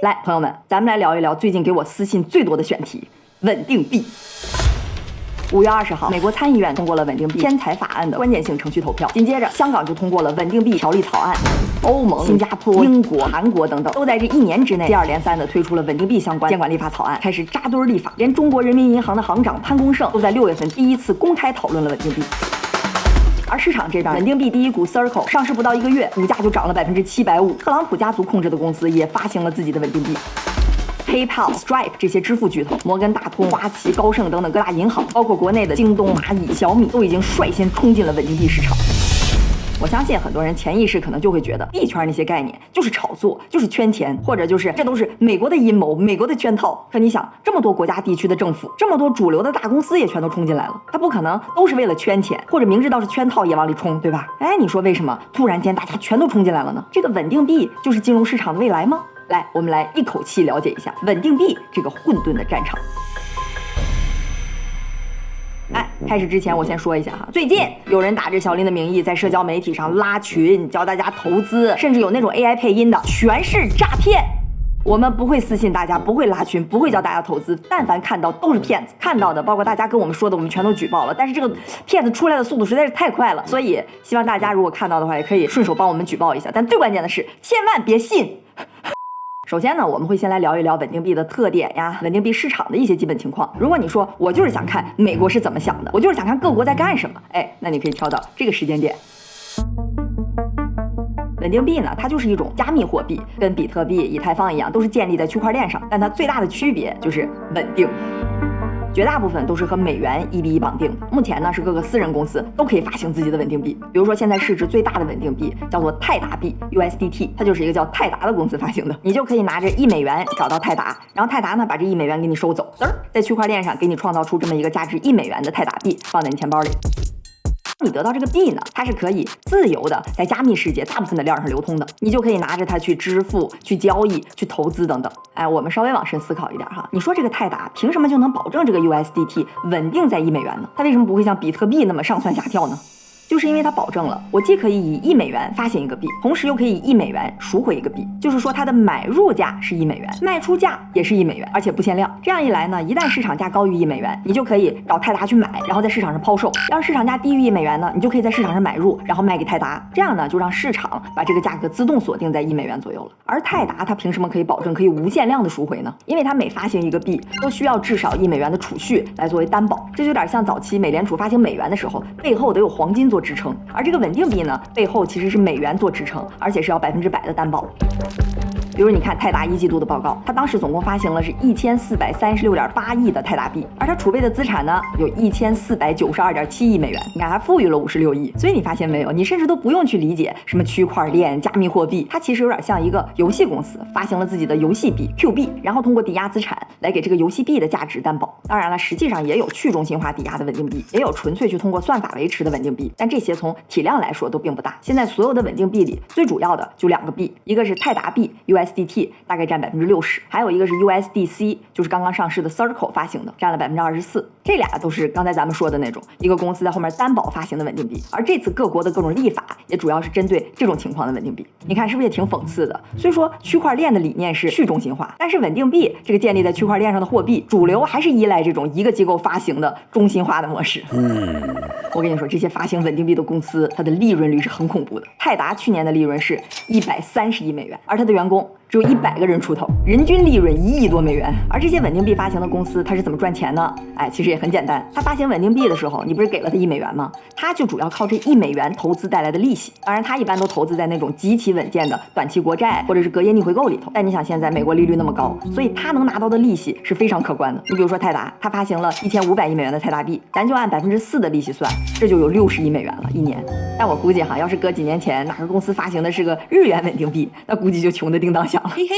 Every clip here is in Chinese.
來，朋友们，咱们来聊一聊最近给我私信最多的选題——穩定幣。5月20號，美國參議院通過了穩定幣天才法案的關鍵性程序投票。緊接着，香港就通過了穩定幣條例草案。歐盟、新加坡、英國、韓國等等，都在這1年之內接二連三地推出了穩定幣相關監管立法草案，開始扎堆立法。連中國人民銀行的行長潘功勝都在6月份第一次公開討論了穩定幣。而市場這邊，穩定幣第一股 Circle 上市不到1個月，股價就漲了750%。特朗普家族控制的公司也發行了自己的穩定幣。PayPal、Stripe 這些支付巨頭，摩根大通、花旗、高盛等等各大銀行，包括國內的京東、螞蟻、小米，都已經率先衝進了穩定幣市場。我相信很多人潛意識可能就會覺得幣圈那些概念就是炒作，就是圈錢，或者就是這都是美國的陰謀，美國的圈套。可你想，這麼多國家地區的政府，這麼多主流的大公司也全都衝進來了，他不可能都是為了圈錢，或者明知道是圈套也往裡衝，對吧？哎，你說為什麼突然間大家全都衝進來了呢？這個穩定幣就是金融市場的未來嗎？來，我們來一口氣了解一下穩定幣這個混沌的戰場。開始之前我先說一下哈，最近有人打着小林的名義在社交媒體上拉群，教大家投資，甚至有那種 AI 配音的，全是詐騙。我們不會私信大家，不會拉群，不會教大家投資，但凡看到都是騙子，看到的包括大家跟我們說的，我們全都舉報了。但是這個騙子出來的速度實在是太快了，所以希望大家如果看到的話，也可以順手幫我們舉報一下。但最關鍵的是，千萬別信。首先呢，我們會先來聊一聊穩定幣的特點呀，穩定幣市場的一些基本情況。如果你說我就是想看美國是怎麼想的，我就是想看各國在幹什麼，哎，那你可以挑到這個時間點。穩定幣呢，它就是一種加密貨幣，跟比特幣、以太坊一樣，都是建立在區塊鏈上，但它最大的區別就是穩定。絕大部分都是和美元1比1綁定。目前呢，是各個私人公司都可以發行自己的穩定幣。比如說，現在市值最大的穩定幣叫做泰達幣 USDT， 它就是一個叫泰達的公司發行的。你就可以拿着1美元找到泰達，然後泰達呢把這1美元給你收走，在區塊鏈上給你創造出這麼一個價值1美元的泰達幣，放在你錢包裡。你得到這個幣呢，它是可以自由的在加密世界大部分的鏈上流通的，你就可以拿着它去支付、去交易、去投資等等。哎，我們稍微往深思考一點哈，你說這個泰達憑什麼就能保證這個 USDT 穩定在1美元呢？它為什麼不會像比特幣那麼上蹿下跳呢？就是因為它保證了我既可以以1美元發行一個幣，同時又可以以1美元贖回一個幣，就是說它的買入價是1美元，賣出價也是1美元，而且不限量。這樣一來呢，一旦市場價高於1美元，你就可以找泰達去買，然後在市場上拋售；要是市場價低於1美元呢，你就可以在市場上買入，然後賣給泰達。這樣呢，就讓市場把這個價格自動鎖定在1美元左右了。而泰達它憑什麼可以保證可以無限量的贖回呢？因為它每發行一個幣都需要至少1美元的儲蓄來作為擔保，這就有點像早期美聯儲發行美元的時候，背後得有黃金做支撐。而這個穩定幣呢，背後其實是美元做支撐，而且是要100%的擔保。比如你看泰達1季度的報告，它當時總共發行了是1436.8億的泰達幣，而它儲備的資產呢有1492.7億美元，你看還富裕了56億。所以你發現沒有，你甚至都不用去理解什麼區塊鏈、加密貨幣，它其實有點像一個遊戲公司發行了自己的遊戲幣 Q 幣，然後通過抵押資產來給這個遊戲幣的價值擔保。當然了，實際上也有去中心化抵押的穩定幣，也有純粹去通過算法維持的穩定幣，但這些從體量來說都並不大。現在所有的穩定幣裡最主要的就2個幣，一個是泰達幣 USDT， 大概佔60%，還有一個是 USDC， 就是剛剛上市的 Circle 發行的，佔了24%。這倆都是剛才咱們說的那種一個公司在後面擔保發行的穩定幣。而這次各國的各種立法也主要是針對這種情況的穩定幣。你看是不是也挺諷刺的？雖說區塊鏈的理念是去中心化，但是穩定幣這個建立在區塊鏈上的貨幣，主流還是依賴這種一個機構發行的中心化的模式。我跟你說，這些發行穩定幣的公司，它的利潤率是很恐怖的。泰達去年的利潤是130億美元，而它的員工只有100個人出頭，人均利潤1億多美元。而這些穩定幣發行的公司，它是怎麼賺錢呢？哎，其實也很簡單，它發行穩定幣的時候，你不是給了它1美元嗎？它就主要靠這1美元投資帶來的利息。當然，它一般都投資在那種極其穩健的短期國債或者是隔夜逆回購裡頭。但你想，現在美國利率那麼高，所以它能拿到的利息是非常可觀的。你比如說泰達，它發行了1500億美元的泰達幣，咱就按4%的利息算，這就有60億美元了一年。但我估計哈，要是隔幾年前哪個公司發行的是個日元穩定幣，那估計就窮得叮當響了。嘿嘿。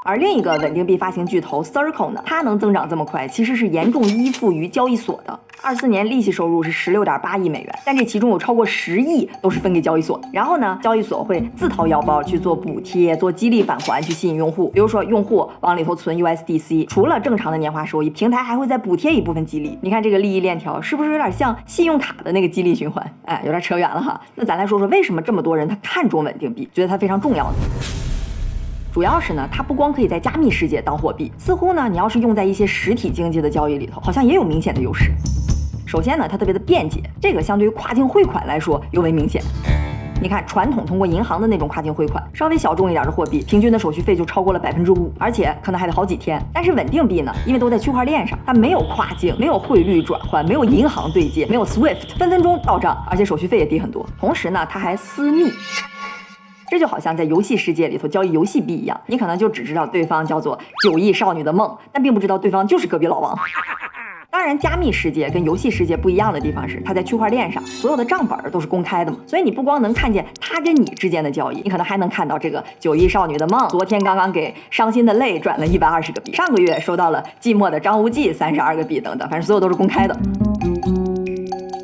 而另一個穩定幣發行巨頭 Circle 呢，它能增長這麼快，其實是嚴重依附於交易所的。24年利息收入是16.8億美元，但這其中有超過10億都是分給交易所。然後呢，交易所會自掏腰包去做補貼、做激勵返還，去吸引用戶。比如說，用戶往裡頭存 USDC， 除了正常的年化收益，平台還會再補貼一部分激勵。你看這個利益鏈條是不是有點像信用卡的那個激勵循環？哎，有點扯遠了哈。那咱來說說為什麼這麼多人他看中穩定幣，覺得它非常重要呢？主要是呢，它不光可以在加密世界当貨币，似乎呢，你要是用在一些实体经济的交易里头，好像也有明显的优勢。首先呢，它特别的便捷，这个相对于跨境汇款来说尤为明显。你看，传统通過銀行的那種跨境匯款，稍微小眾一點的貨幣，平均的手續費就超過了5%，而且可能還得好幾天。但是穩定幣呢，因為都在區塊鏈上，它沒有跨境，沒有匯率轉換，沒有銀行對接，沒有 SWIFT，分分鐘到賬，而且手續費也低很多。同時呢，它還私密。這就好像在遊戲世界裡頭交易遊戲幣一樣，你可能就只知道對方叫做9億少女的夢，但並不知道對方就是隔壁老王。當然，加密世界跟遊戲世界不一樣的地方是，它在區塊鏈上所有的賬本都是公開的嘛，所以你不光能看見他跟你之間的交易，你可能還能看到這個9億少女的夢昨天剛剛給傷心的淚轉了120個幣，上個月收到了寂寞的張無忌32個幣等等，反正所有都是公開的。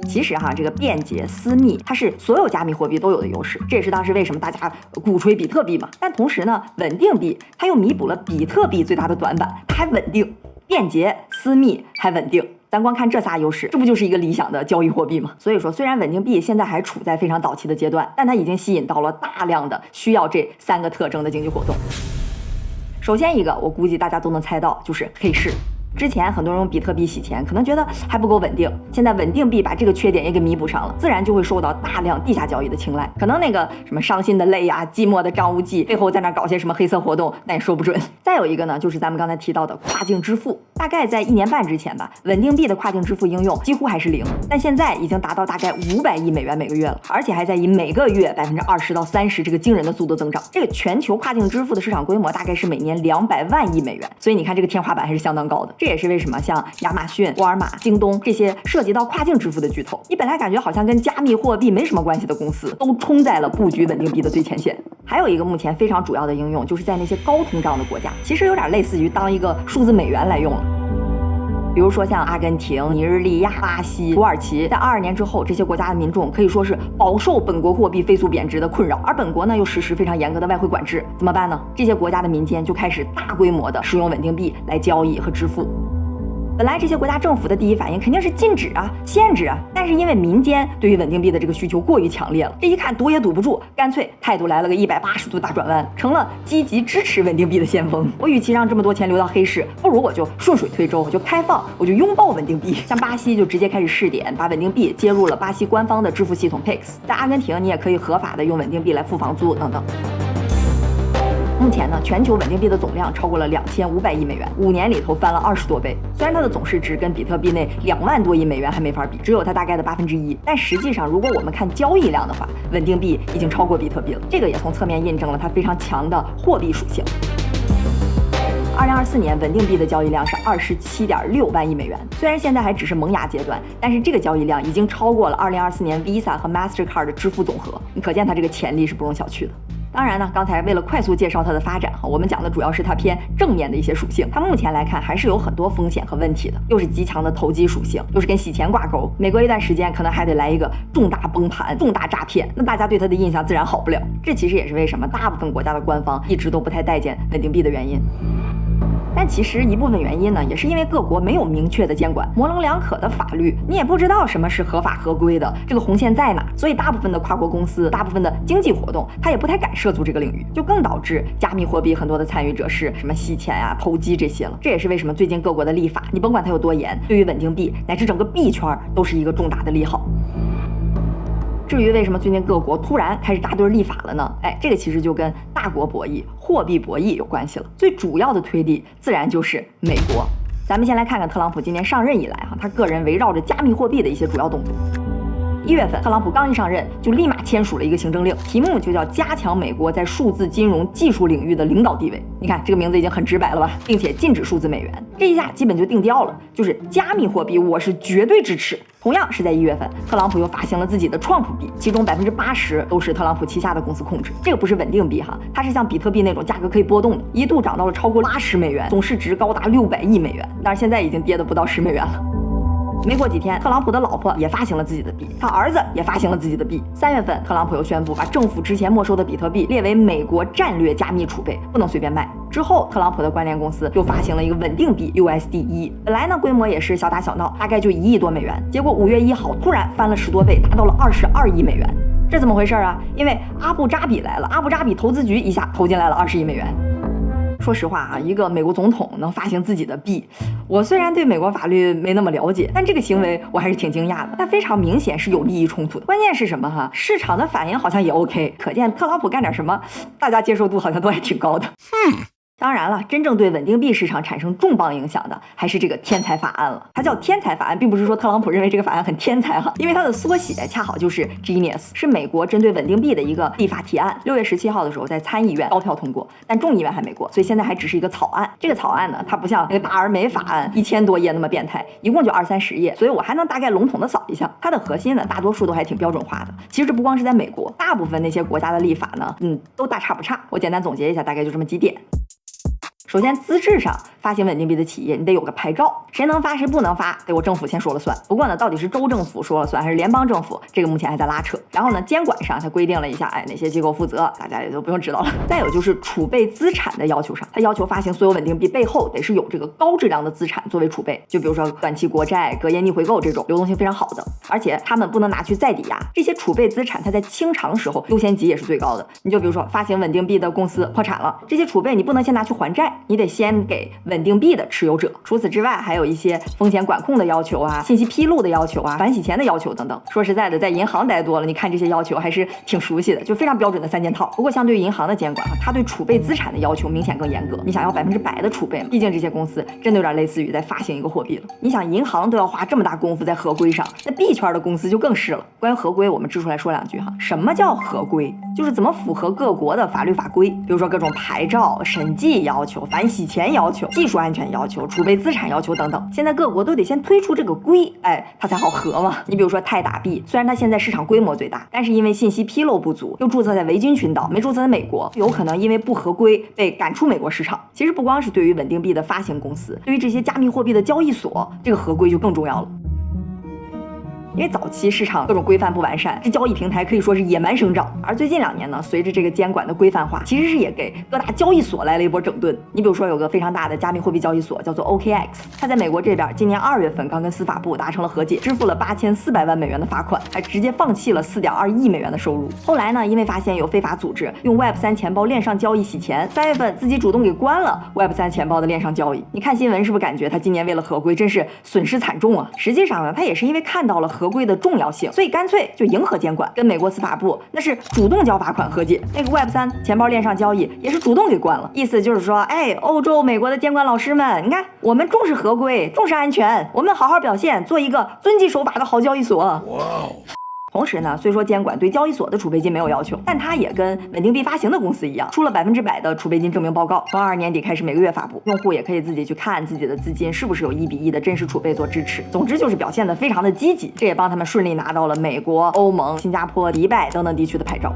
其實哈，這個便捷私密，它是所有加密貨幣都有的優勢，這也是當時為什麼大家鼓吹比特幣嘛。但同時呢，穩定幣它又彌補了比特幣最大的短板，它還穩定。便捷、私密還穩定，咱光看這仨優勢，這不就是一個理想的交易貨幣嗎？所以說，雖然穩定幣現在還處在非常早期的階段，但它已經吸引到了大量的需要這3個特徵的經濟活動。首先一個，我估計大家都能猜到，就是黑市。之前很多人用比特幣洗錢，可能覺得還不夠穩定，現在穩定幣把這個缺點也給彌補上了，自然就會受到大量地下交易的青睞。可能那個什麼傷心的淚啊、寂寞的張無忌背後在那搞些什麼黑色活動，那也說不準。再有一個呢，就是咱們剛才提到的跨境支付，大概在1年半之前吧，穩定幣的跨境支付應用幾乎還是0，但現在已經達到大概500億美元每個月了，而且還在以每個月20%到30%這個驚人的速度增長。這個全球跨境支付的市場規模大概是每年200萬億美元，所以你看這個天花板還是相當高的。這也是為什麼像亞馬遜、沃爾瑪、京東這些涉及到跨境支付的巨頭，你本來感覺好像跟加密貨幣沒什麼關係的公司，都衝在了布局穩定幣的最前線。還有一個目前非常主要的應用，就是在那些高通脹的國家，其實有點類似於當一個數字美元來用了。比如說像阿根廷、尼日利亞、巴西、土耳其，在22年之後，這些國家的民眾可以說是飽受本國貨幣飛速貶值的困擾，而本國呢又實施非常嚴格的外匯管制，怎麼辦呢？這些國家的民間就開始大規模的使用穩定幣來交易和支付。本來這些國家政府的第一反應肯定是禁止啊、限制啊，但是因為民間對於穩定幣的這個需求過於強烈了，這一看堵也堵不住，乾脆態度來了個180度大轉彎，成了積極支持穩定幣的先鋒。我與其讓這麼多錢流到黑市，不如我就順水推舟，我就開放，我就擁抱穩定幣。像巴西就直接開始試點，把穩定幣接入了巴西官方的支付系統 Pix。在阿根廷，你也可以合法的用穩定幣來付房租等等。目前呢，全球穩定幣的總量超過了2500億美元，5年裡頭翻了20多倍。雖然它的總市值跟比特幣那2萬多億美元還沒法比，只有它大概的1%，但實際上如果我們看交易量的話，穩定幣已經超過比特幣了。這個也從側面印證了它非常強的貨幣屬性。2024年穩定幣的交易量是27.6萬億美元，雖然現在還只是萌芽階段，但是這個交易量已經超過了2024年 Visa 和 Mastercard 的支付總和，你可見它這個潛力是不容小覷的。當然呢，剛才為了快速介紹它的發展，我們講的主要是它偏正面的一些屬性。它目前來看還是有很多風險和問題的，又是極強的投機屬性，又是跟洗錢掛鈎，每隔一段時間可能還得來一個重大崩盤、重大詐騙，那大家對它的印象自然好不了。這其實也是為什麼大部分國家的官方一直都不太待見穩定幣的原因。但其實一部分原因呢，也是因為各國沒有明確的監管，模棱兩可的法律，你也不知道什麼是合法合規的，這個紅線在哪，所以大部分的跨國公司、大部分的經濟活動，它也不太敢涉足這個領域，就更導致加密貨幣很多的參與者是什麼洗錢啊、投機這些了。這也是為什麼最近各國的立法，你甭管它有多嚴，對於穩定幣乃至整個幣圈都是一個重大的利好。至於為什麼最近各國突然開始扎堆立法了呢？這個其實就跟大國博弈、貨幣博弈有關係了。最主要的推力自然就是美國。咱們先來看看特朗普今年上任以來他個人圍繞着加密貨幣的一些主要動作。1月份，特朗普剛一上任就立馬簽署了一個行政令，題目就叫加強美國在數字金融技術領域的領導地位。你看這個名字已經很直白了吧，並且禁止數字美元，這一下基本就定調了，就是加密貨幣我是絕對支持。同樣是在1月份，特朗普又發行了自己的創普幣，其中80%都是特朗普旗下的公司控制。這個不是穩定幣哈，它是像比特幣那種價格可以波動的，一度漲到了超過80美元，總市值高達600億美元，但是現在已經跌得不到10美元了。沒過幾天，特朗普的老婆也發行了自己的幣，他兒子也發行了自己的幣。3月份，特朗普又宣布把政府之前沒收的比特幣列為美國戰略加密儲備，不能隨便賣。之後，特朗普的關聯公司又發行了一個穩定幣 USD1，本來呢規模也是小打小鬧，大概就1億多美元，結果5月1號突然翻了10多倍，達到了22億美元。這怎麼回事啊？因為阿布扎比來了，阿布扎比投資局一下投進來了20億美元。說實話啊，一個美國總統能發行自己的幣，我雖然对美国法律没那麼了解，但这個行為我還是挺驚訝的。但非常明顯是有利益衝突的。關鍵是什麼哈？市場的反應好像也 OK， 可見特朗普幹點什麼，大家接受度好像都還挺高的。當然了，真正對穩定幣市場產生重磅影響的，還是這個天才法案了。它叫天才法案，並不是說特朗普認為這個法案很天才哈，因為它的縮寫恰好就是 Genius， 是美國針對穩定幣的一個立法提案。6月17號的時候在參議院高票通過，但眾議院還沒過，所以現在還只是一個草案。這個草案呢，它不像那個大而美法案1000多頁那麼變態，一共就20-30頁，所以我還能大概籠統的掃一下。它的核心呢，大多數都還挺標準化的。其實這不光是在美國，大部分那些國家的立法呢，都大差不差。我簡單總結一下，大概就這麼幾點。首先，資質上發行穩定幣的企業，你得有個牌照，誰能發誰不能發，得我政府先说了算。不過呢，到底是州政府說了算還是聯邦政府，這個目前還在拉扯。然後呢，監管上它規定了一下，哪些機構負責，大家也就不用知道了。再有就是儲備資產的要求上，它要求發行所有穩定幣背後得是有這個高質量的資產作為儲備，就比如說短期國債、隔夜逆回購這種流动性非常好的，而且他們不能拿去再抵押。這些儲備資產它在清償的時候優先級也是最高的。你就比如說發行穩定幣的公司破產了，這些儲備你不能先拿去還債，你得先給穩定幣的持有者。除此之外，還有一些風險管控的要求啊，信息披露的要求啊，反洗錢的要求等等。說實在的，在銀行待多了，你看這些要求還是挺熟悉的，就非常標準的3件套。不過相對於銀行的監管，它對儲備資產的要求明顯更嚴格。你想要100%的儲備，畢竟這些公司真的有點類似於在發行一個貨幣了。你想銀行都要花這麼大功夫在合規上，那幣圈的公司就更是了。關於合規，我們支出來說兩句哈。什麼叫合規？就是怎麼符合各國的法律法規，比如說各種牌照、審計要求、反洗錢要求、技術安全要求、儲備資產要求等等。現在各國都得先推出這個規，它才好合嘛。你比如說泰達幣，雖然它現在市場規模最大，但是因為信息披露不足，又注冊在維京群島，沒注冊在美國，有可能因為不合規被趕出美國市場。其實不光是對於穩定幣的發行公司，對於這些加密貨幣的交易所，這個合規就更重要了。因為早期市場各種規範不完善，這交易平台可以說是野蠻生長。而最近2年呢，隨着這個監管的規範化，其實是也給各大交易所來了一波整頓。你比如說有個非常大的加密貨幣交易所叫做 OKX， 它在美國這邊今年2月份剛跟司法部達成了和解，支付了8400萬美元的罰款，還直接放棄了4.2億美元的收入。後來呢，因為發現有非法組織用 Web3 錢包鏈上交易洗錢，3月份自己主動給關了 Web3 錢包的鏈上交易。你看新聞是不是感覺他今年為了合規真是損失慘重啊？實際上呢，他也是因為看到了合規的重要性，所以乾脆就迎合監管，跟美國司法部那是主動交罰款和解。那個 Web3 錢包鏈上交易也是主動給關了，意思就是說，歐洲、美國的監管老師們，你看我們重視合規，重視安全，我們好好表現，做一個遵紀守法的好交易所。哇！同時呢，虽說監管對交易所的儲備金沒有要求，但它也跟穩定幣發行的公司一樣，出了100%的儲備金證明報告，從22年底開始每個月發布，用戶也可以自己去看自己的資金是不是有1:1的真實儲備做支持。總之就是表現得非常的積極，這也幫他們順利拿到了美國、歐盟、新加坡、迪拜等等地區的牌照。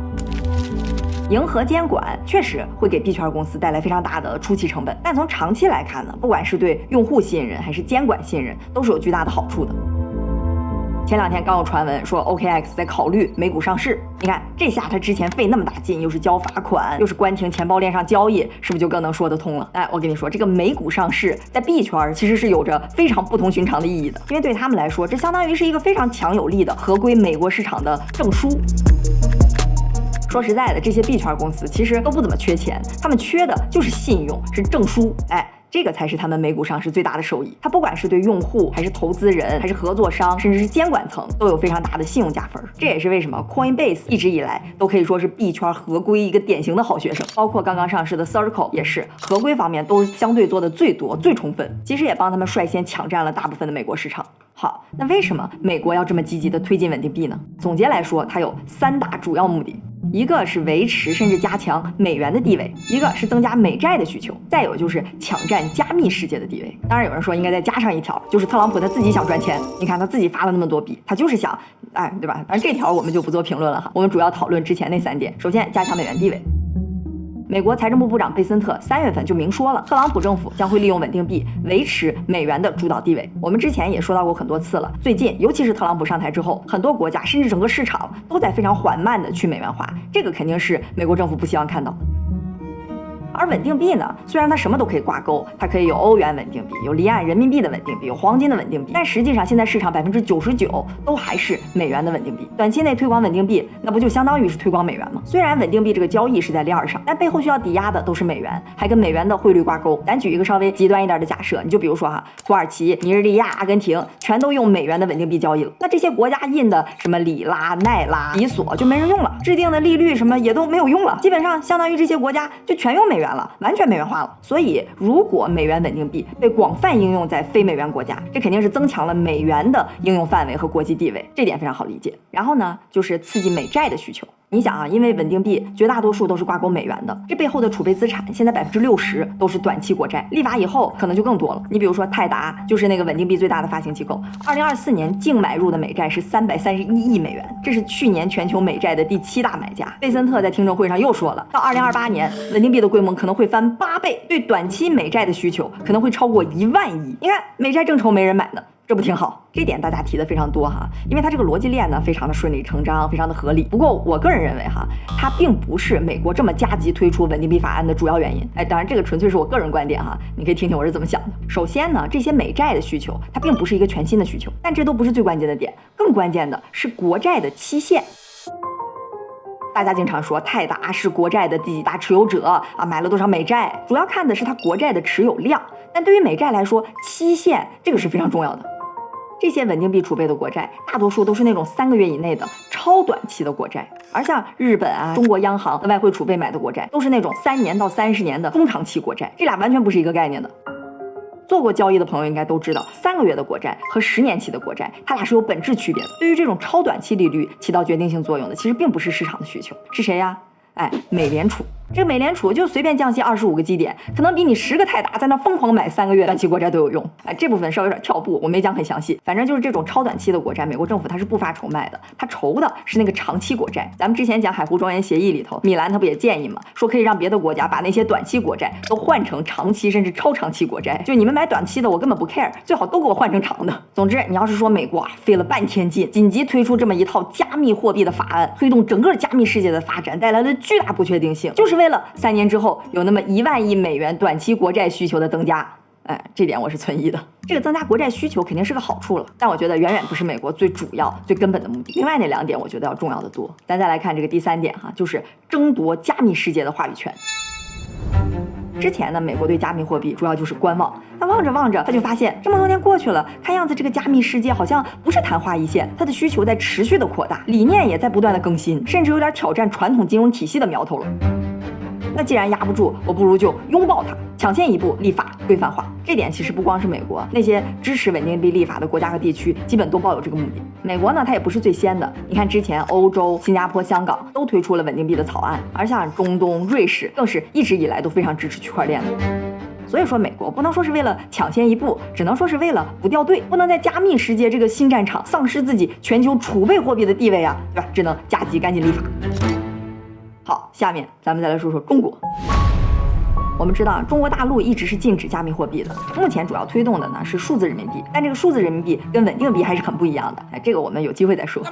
迎合監管確實會給幣圈公司帶來非常大的初期成本，但從長期來看呢，不管是對用戶信任還是監管信任，都是有巨大的好處的。前2天剛有傳聞說 OKX 在考慮美股上市，你看這下他之前費那麼大勁，又是交罰款，又是關停錢包鏈上交易，是不是就更能說得通了？我跟你說，這個美股上市在幣圈其實是有着非常不同尋常的意義的，因為對他們來說，這相當於是一個非常強有力的合規美國市場的證書。說實在的，這些幣圈公司其實都不怎麼缺錢，他們缺的就是信用，是證書。這個才是他們美股上市最大的收益。它不管是对用戶，還是投資人，還是合作商，甚至是監管层，都有非常大的信用加分。這也是為什麼 Coinbase 一直以來都可以說是幣圈合規一個典型的好學生，包括剛剛上市的 Circle 也是合規方面都相對做的最多、最充分，其實也幫他們率先搶占了大部分的美國市场。好，那為什麼美國要這麼積極的推進穩定幣呢？總結來說，它有3大主要目的。一個是維持甚至加強美元的地位，一個是增加美債的需求，再有就是搶占加密世界的地位。當然有人說應該再加上一條，就是特朗普他自己想賺錢，你看他自己發了那麼多幣，他就是想，對吧？反正這條我們就不做評論了哈，我们主要討論之前那3點。首先，加強美元地位。美國財政部部長貝森特3月份就明說了，特朗普政府將會利用穩定幣維持美元的主導地位。我們之前也說到過很多次了，最近尤其是特朗普上台之後，很多國家甚至整個市場都在非常緩慢的去美元化，這個肯定是美國政府不希望看到的。而穩定幣呢，雖然它什麼都可以掛鈎，它可以有歐元穩定幣，有離岸人民幣的穩定幣，有黃金的穩定幣，但實際上現在市場99%都還是美元的穩定幣。短期內推廣穩定幣，那不就相當於是推廣美元嗎？雖然穩定幣這個交易是在鏈上，但背後需要抵押的都是美元，還跟美元的匯率掛鈎。咱舉一個稍微極端一點的假設，你就比如說哈，土耳其、尼日利亞、阿根廷全都用美元的穩定幣交易了，那這些國家印的什麼里拉、奈拉、比索就沒人用了，制定的利率什麼也都沒有用了，基本上相當於這些國家就全用美元了，完全美元化了。所以如果美元穩定幣被廣泛應用在非美元國家，這肯定是增強了美元的應用範圍和國際地位，這點非常好理解。然後呢，就是刺激美債的需求。你想啊，因為穩定幣絕大多數都是掛鈎美元的，這背後的儲備資產現在60%都是短期國債，立法以後可能就更多了。你比如說泰達就是那個穩定幣最大的發行機構，2024年淨買入的美債是331億美元，這是去年全球美債的第7大買家。貝森特在聽證會上又說了，到2028年穩定幣的規模可能會翻8倍，對短期美債的需求可能會超過1萬億。你看美債正愁沒人買呢，這不挺好？這點大家提的非常多哈，因為它這個邏輯鏈呢非常的順理成章，非常的合理。不過我個人認為哈，它並不是美國這麼加急推出穩定幣法案的主要原因。當然這個純粹是我個人觀點哈，你可以聽聽我是怎麼想的。首先呢，這些美債的需求它並不是一個全新的需求，但這都不是最關鍵的點，更關鍵的是國債的期限。大家經常說泰達是國債的第幾大持有者啊，買了多少美債，主要看的是它國債的持有量。但对於美債來說，期限這個是非常重要的。這些穩定幣儲備的國債，大多數都是那種3個月以內的超短期的國債，而像日本啊、中國央行的外匯儲備買的國債，都是那種3年到30年的中長期國債，這倆完全不是一個概念的。做過交易的朋友應該都知道，3個月的國債和10年期的國債，它倆是有本質區別的。對於這種超短期利率起到決定性作用的，其實並不是市場的需求，是誰呀？美聯儲。這個美聯儲就隨便降息25個基點，可能比你10個泰達在那瘋狂買3個月短期國債都有用。這部分稍微有點跳步，我沒講很詳細。反正就是這種超短期的國債，美國政府它是不發愁賣的，它愁的是那個長期國債。咱們之前講海湖莊園協議裡頭，米蘭他不也建議嗎？說可以讓別的國家把那些短期國債都換成長期甚至超長期國債，就你們買短期的我根本不 care， 最好都給我換成長的。總之，你要是說美國費了半天勁，緊急推出這麼一套加密貨幣的法案，推動整個加密世界的發展，帶來了巨大不確定性，就是為了3年之後有那麼1萬億美元短期國債需求的增加。這點我是存疑的。這個增加國債需求肯定是個好處了，但我覺得遠遠不是美國最主要最根本的目的。另外那2点我覺得要重要的多。咱再來看這個第3點哈，就是爭奪加密世界的話語權。之前呢，美國對加密貨幣主要就是觀望，他望着望着，他就發現這麼多年過去了，看樣子這個加密世界好像不是曇花一現，它的需求在持續的擴大，理念也在不斷的更新，甚至有點挑戰傳統金融體系的苗頭了。那既然壓不住，我不如就擁抱它，搶先一步立法規範化。這點其實不光是美國，那些支持穩定幣立法的國家和地區基本都抱有這個目的。美國呢，它也不是最先的，你看之前歐洲、新加坡、香港都推出了穩定幣的草案，而像中東、瑞士更是一直以来都非常支持區塊鏈的。所以說美国不能說是為了搶先一步，只能說是為了不掉队，不能在加密世界這個新戰場喪失自己全球儲備貨幣的地位啊，對吧？只能加急趕緊立法。好，下面咱們再來說说中國。我們知道中国大陸一直是禁止加密貨幣的，目前主要推動的呢是数字人民幣，但這個數字人民幣跟穩定幣還是很不一樣的。這個我們有機會再說。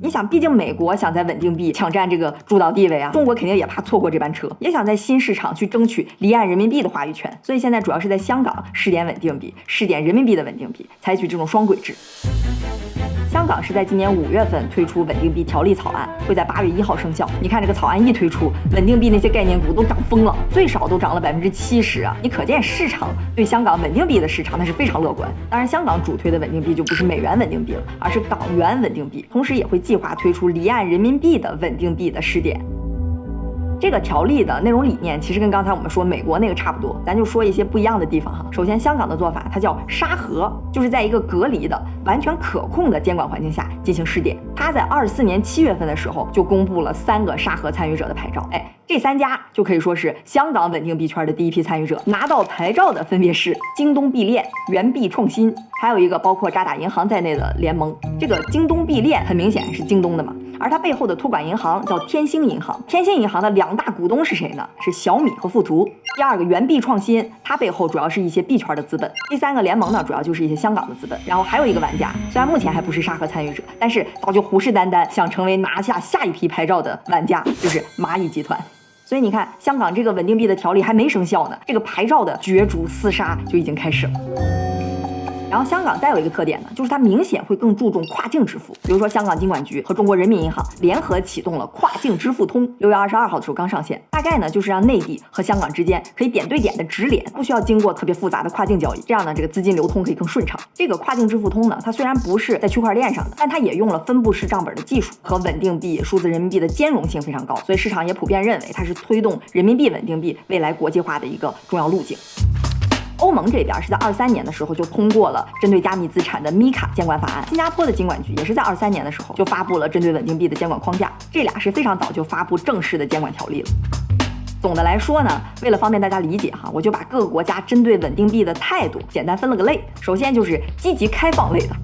你想，畢竟美國想在穩定幣搶佔這個主導地位啊，中國肯定也怕錯過這班車，也想在新市場去爭取離岸人民幣的話語權，所以現在主要是在香港試點穩定幣，試點人民幣的穩定幣，採取這種雙軌制。香港是在今年5月份推出穩定幣條例草案，會在8月1號生效。你看這個草案一推出，穩定幣那些概念股都漲瘋了，最少都漲了70%啊！你可見市場對香港穩定幣的市場那是非常樂觀。當然，香港主推的穩定幣就不是美元穩定幣了，而是港元穩定幣，同時也會計劃推出離岸人民幣的穩定幣的試點。這個條例的內容理念其實跟剛才我們說美國那個差不多，咱就說一些不一樣的地方哈。首先，香港的做法它叫沙盒，就是在一個隔離的、完全可控的監管環境下進行試點。它在24年7月份的時候就公布了3個沙盒參與者的牌照，這3家就可以說是香港穩定幣圈的第一批參與者。拿到牌照的分別是京東幣鏈、元幣創新，還有一個包括渣打銀行在內的聯盟。這個京東幣鏈很明顯是京東的嘛，而它背後的托管銀行叫天星銀行。天星銀行的2大股東是誰呢？是小米和富途。第2個元幣創新，它背後主要是一些幣圈的資本。第3個聯盟呢，主要就是一些香港的資本。然後還有一個玩家，雖然目前還不是沙盒參與者，但是早就虎視眈眈想成為拿下下一批牌照的玩家，就是螞蟻集團。所以你看，香港這個穩定幣的條例還沒生效呢，這個牌照的角逐廝殺就已經開始了。然後香港再有一個特點呢，就是它明顯會更注重跨境支付。比如說，香港金管局和中國人民銀行聯合啟動了跨境支付通，6月22號的時候剛上線。大概呢就是讓內地和香港之間可以點對點的直連，不需要經過特別複雜的跨境交易，這樣呢這個資金流通可以更順暢。這個跨境支付通呢，它雖然不是在區塊鏈上的，但它也用了分布式賬本的技術和穩定幣、數字人民幣的兼容性非常高，所以市场也普遍認為它是推動人民幣穩定幣未來國際化的一個重要路徑。歐盟這邊是在23年的時候就通過了針對加密資產的 MiCA 監管法案，新加坡的金管局也是在23年的時候就發布了針對穩定幣的監管框架，這倆是非常早就發布正式的監管條例了。總的來說呢，為了方便大家理解哈，我就把各個國家針對穩定幣的態度簡單分了個類。首先就是積極開放類的，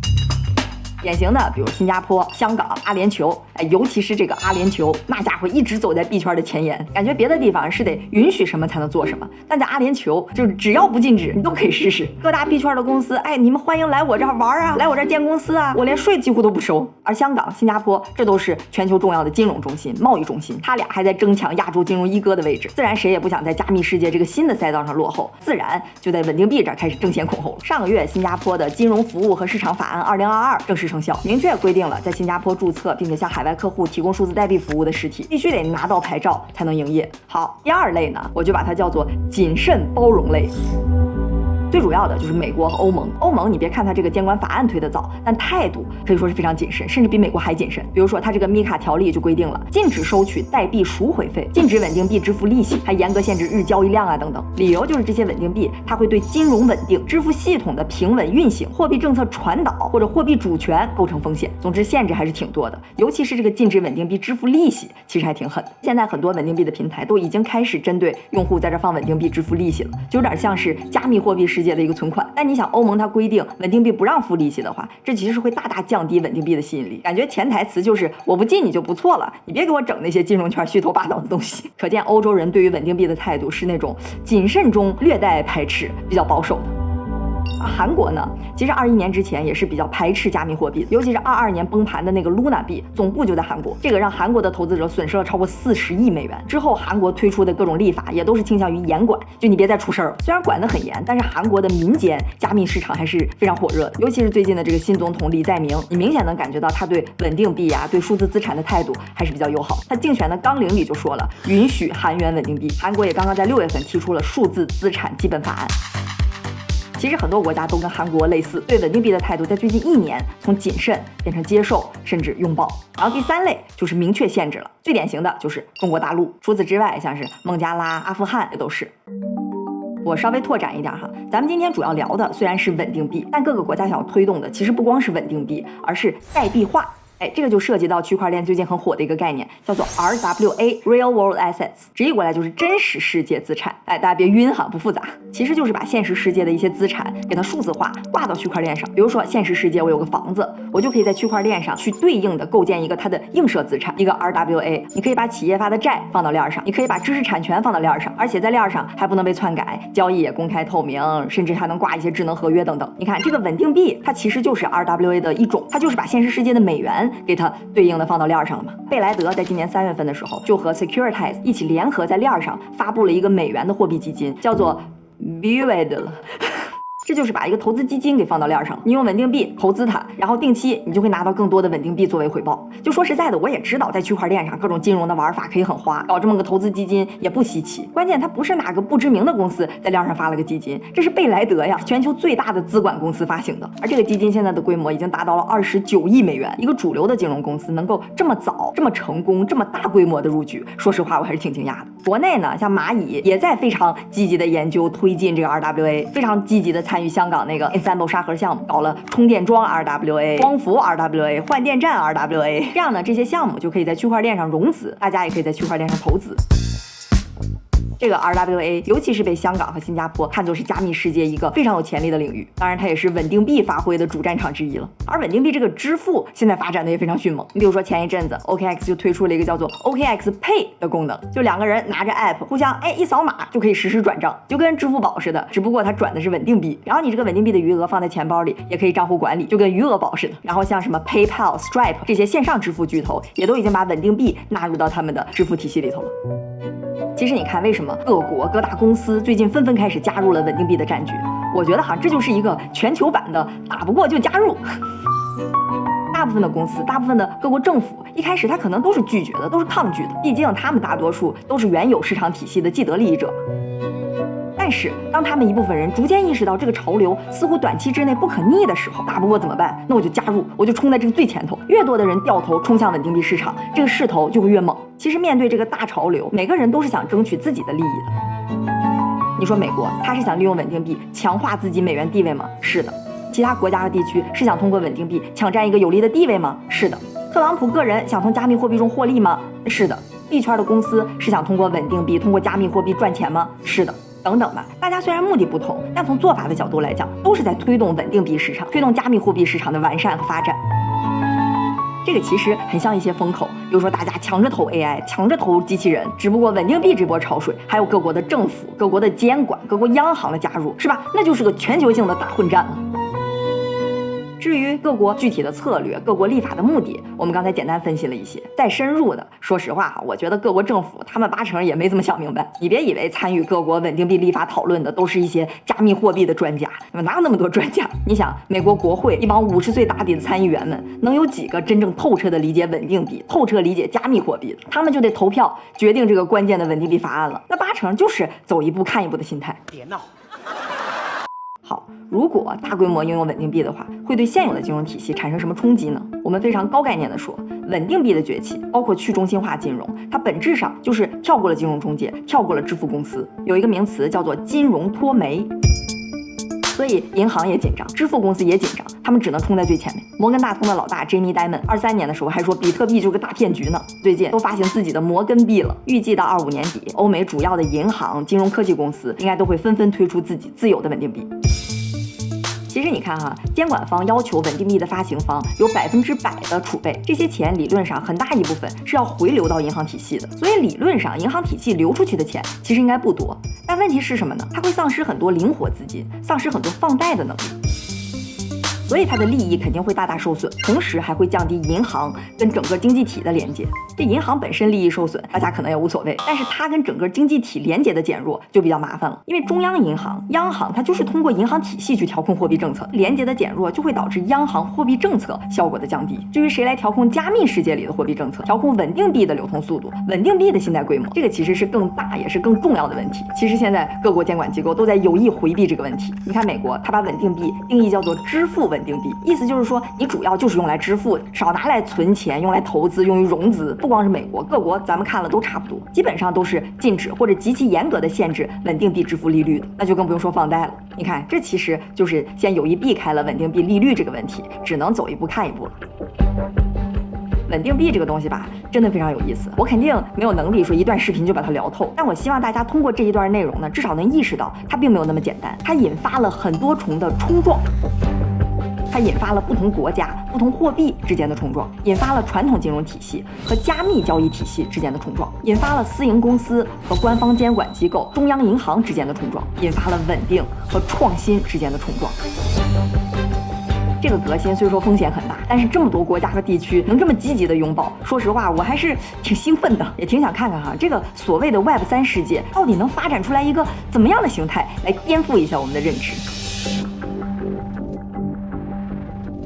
典型的比如新加坡、香港、阿聯酋，尤其是这個阿聯酋，那家伙一直走在幣圈的前沿，感覺別的地方是得允許什麼才能做什麼，但在阿聯酋就是只要不禁止，你都可以試試。各大幣圈的公司，你們歡迎來我這兒玩啊，來我這兒建公司啊，我連稅幾乎都不收。而香港、新加坡這都是全球重要的金融中心、貿易中心，他倆還在爭搶亞洲金融一哥的位置，自然誰也不想在加密世界這個新的賽道上落後，自然就在穩定幣這兒開始爭先恐後了。上個月，新加坡的金融服務和市場法案2022正式生效，明確規定了在新加坡注冊並且向海外客戶提供數字代幣服務的實體必須得拿到牌照才能營業。好，第二類呢，我就把它叫做謹慎包容類。最主要的就是美国和歐盟。歐盟你別看它這個監管法案推得早，但態度可以說是非常謹慎，甚至比美國還謹慎。比如說它這個 MiCA 條例就規定了禁止收取代幣贖回費，禁止穩定幣支付利息，還嚴格限制日交易量啊等等。理由就是這些穩定幣它會對金融穩定、支付系統的平穩運行、貨幣政策傳導或者貨幣主權構成風險。總之限制還是挺多的，尤其是這個禁止穩定幣支付利息，其實還挺狠的。現在很多穩定幣的平台都已經開始針對用戶在這放穩定幣支付利息了，就有點像是加密貨幣世界的一個存款。但你想，歐盟它規定穩定幣不讓付利息的話，這其實是會大大降低穩定幣的吸引力。感覺潛台詞就是我不進你就不錯了，你別給我整那些金融圈虛頭巴腦的東西。可見歐洲人對於穩定幣的態度是那種謹慎中略帶排斥，比較保守的。韓國呢，其實21年之前也是比較排斥加密貨幣，尤其是22年崩盤的那個 Luna 幣，總部就在韓国，這個讓韓國的投資者損失了超過40億美元。之後韓國推出的各種立法也都是傾向於嚴管，就你別再出事兒了。雖然管得很嚴，但是韓國的民間加密市場還是非常火熱的，尤其是最近的這個新總統李在明，你明顯能感覺到他對穩定幣啊、對數字資產的態度還是比較友好。他競選的綱領裡就說了，允許韓元穩定幣。韓國也剛剛在6月份提出了數字資產基本法案。其實很多國家都跟韓國類似，對穩定幣的態度在最近1年從謹慎變成接受，甚至擁抱。然後第三類就是明確限制了，最典型的就是中國大陸。除此之外，像是孟加拉、阿富汗也都是。我稍微拓展一點哈，咱們今天主要聊的虽然是穩定幣，但各個國家想要推動的其實不光是穩定幣，而是代幣化。這個就涉及到區塊鏈最近很火的一個概念，叫做 RWA（Real World Assets），直譯過來就是真實世界資產。大家別暈哈，不複雜，其實就是把現實世界的一些資產給它數字化，掛到區塊鏈上。比如說現實世界我有個房子，我就可以在區塊鏈上去對應的構建一個它的映射資產，一個 RWA。你可以把企業發的債放到鏈上，你可以把知識產權放到鏈上，而且在鏈上還不能被篡改，交易也公開透明，甚至還能掛一些智能合約等等。你看這個穩定幣，它其實就是 RWA 的一種，它就是把現實世界的美元給它對應的放到鏈上了嘛。貝萊德在今年3月份的時候，就和 Securitize 一起聯合在鏈上發布了一個美元的貨幣基金，叫做 Buoyed。這就是把一個投資基金給放到鏈上，你用穩定幣投資它，然後定期你就會拿到更多的穩定幣作為回報。就說實在的，我也知道在區塊鏈上各種金融的玩法可以很花，搞這麼個投資基金也不稀奇。關鍵它不是哪個不知名的公司在鏈上發了個基金，這是貝萊德呀，全球最大的資管公司發行的。而這個基金現在的規模已經達到了29億美元，一個主流的金融公司能夠這麼早、這麼成功、這麼大規模的入局，說實話我還是挺驚訝的。國內呢，像螞蟻也在非常積極的研究推進這個 RWA， 非常積極的參與香港那個 Ensemble 沙盒項目，搞了充電樁 RWA、光伏 RWA、換電站 RWA， 這樣呢，這些項目就可以在區塊鏈上融資，大家也可以在區塊鏈上投資。這個 RWA 尤其是被香港和新加坡看作是加密世界一個非常有潛力的領域，當然它也是穩定幣發揮的主戰場之一了。而穩定幣這個支付現在發展的也非常迅猛，你比如說前一陣子 OKX 就推出了一個叫做 OKX Pay 的功能，就2個人拿着 app 互相一掃碼就可以實时轉賬，就跟支付寶似的，只不過它轉的是穩定幣，然後你這個穩定幣的餘額放在錢包裡也可以賬戶管理，就跟餘額寶似的。然後像什麼 PayPal、Stripe 這些線上支付巨頭也都已經把穩定幣納入到他們的支付體系裡頭了。其實你看，为什麼各國各大公司最近纷纷開始加入了穩定幣的戰局？我覺得哈，這就是一個全球版的打不過就加入。大部分的公司，大部分的各國政府，一開始他可能都是拒絕的，都是抗拒的，畢竟他們大多數都是原有市場體系的既得利益者。但是當他們一部分人逐漸意識到這個潮流似乎短期之內不可逆的時候，打不過怎麼辦？那我就加入，我就衝在這個最前頭。越多的人掉頭衝向穩定幣市場，這個勢頭就會越猛。其實面對這個大潮流，每個人都是想爭取自己的利益的。你說美國，他是想利用穩定幣強化自己美元地位嗎？是的。其他國家和地區是想通過穩定幣搶占一個有利的地位嗎？是的。特朗普個人想從加密貨幣中獲利嗎？是的。幣圈的公司是想通過穩定幣、通過加密貨幣賺錢嗎？是的。等等吧，大家雖然目的不同，但從做法的角度來講，都是在推動穩定幣市場、推動加密貨幣市場的完善和發展。這個其實很像一些風口，比如說大家搶着投 AI， 搶着投機器人，只不過穩定幣這波潮水，還有各國的政府、各國的監管、各國央行的加入，是吧？那就是個全球性的大混戰了。至於各國具體的策略、各國立法的目的，我們剛才簡單分析了一些。再深入的，說實話哈，我覺得各國政府他們80%也沒怎麼想明白。你別以為參與各國穩定幣立法討論的都是一些加密貨幣的專家，哪有那麼多專家？你想，美國國會一幫50歲打底的參議員們，能有幾個真正透徹的理解穩定幣、透徹理解加密貨幣的？他們就得投票決定這個關鍵的穩定幣法案了。那80%就是走一步看一步的心態。別鬧。好，如果大規模應用穩定幣的話，會對現有的金融體系產生什麼衝擊呢？我們非常高概念的說，穩定幣的崛起，包括去中心化金融，它本質上就是跳過了金融中介，跳過了支付公司，有一個名詞叫做金融脫媒。所以銀行也緊張，支付公司也緊張，他們只能衝在最前面。摩根大通的老大 Jamie Dimon 23年的時候還說比特幣就是個大騙局呢，最近都發行自己的摩根幣了。預計到25年底，歐美主要的銀行、金融科技公司應該都會紛紛推出自己自有的穩定幣。其實你看哈，監管方要求穩定幣的發行方有100%的儲備，這些錢理論上很大一部分是要回流到銀行體系的，所以理論上銀行體系流出去的錢其實應該不多。但問題是什麼呢？它會喪失很多靈活資金，喪失很多放貸的能力。所以它的利益肯定會大大受損，同時還會降低銀行跟整個經濟體的連接。這銀行本身利益受損，大家可能也無所謂，但是它跟整個經濟體連接的減弱就比較麻煩了。因為中央銀行、央行它就是通過銀行體系去調控貨幣政策，連接的減弱就會導致央行貨幣政策效果的降低。至於誰來調控加密世界裡的貨幣政策，調控穩定幣的流通速度、穩定幣的信貸規模，這個其實是更大也是更重要的問題。其實現在各國監管機構都在有意回避這個問題。你看美國，它把穩定幣定義叫做支付穩定幣，意思就是說你主要就是用來支付的，少拿來存錢，用來投資，用於融資。不光是美國，各國咱們看了都差不多，基本上都是禁止或者極其嚴格的限制穩定幣支付利率的，那就更不用說放貸了。你看，這其實就是先有意避開了穩定幣利率這個問題，只能走一步看一步了。穩定幣這個東西吧，真的非常有意思。我肯定沒有能力說一段視頻就把它聊透，但我希望大家通過這一段內容呢，至少能意識到它並沒有那麼簡單，它引發了很多重的衝撞。它引發了不同國家、不同貨幣之間的衝撞，引發了傳統金融體系和加密交易體系之間的衝撞，引發了私營公司和官方監管機構、中央銀行之間的衝撞，引發了穩定和創新之間的衝撞。這個革新雖說風險很大，但是這麼多國家和地區能這麼積極的擁抱，說實話我還是挺興奮的，也挺想看看哈，這個所謂的 Web3世界到底能發展出來一個怎麼樣的形態，來顛覆一下我們的認知。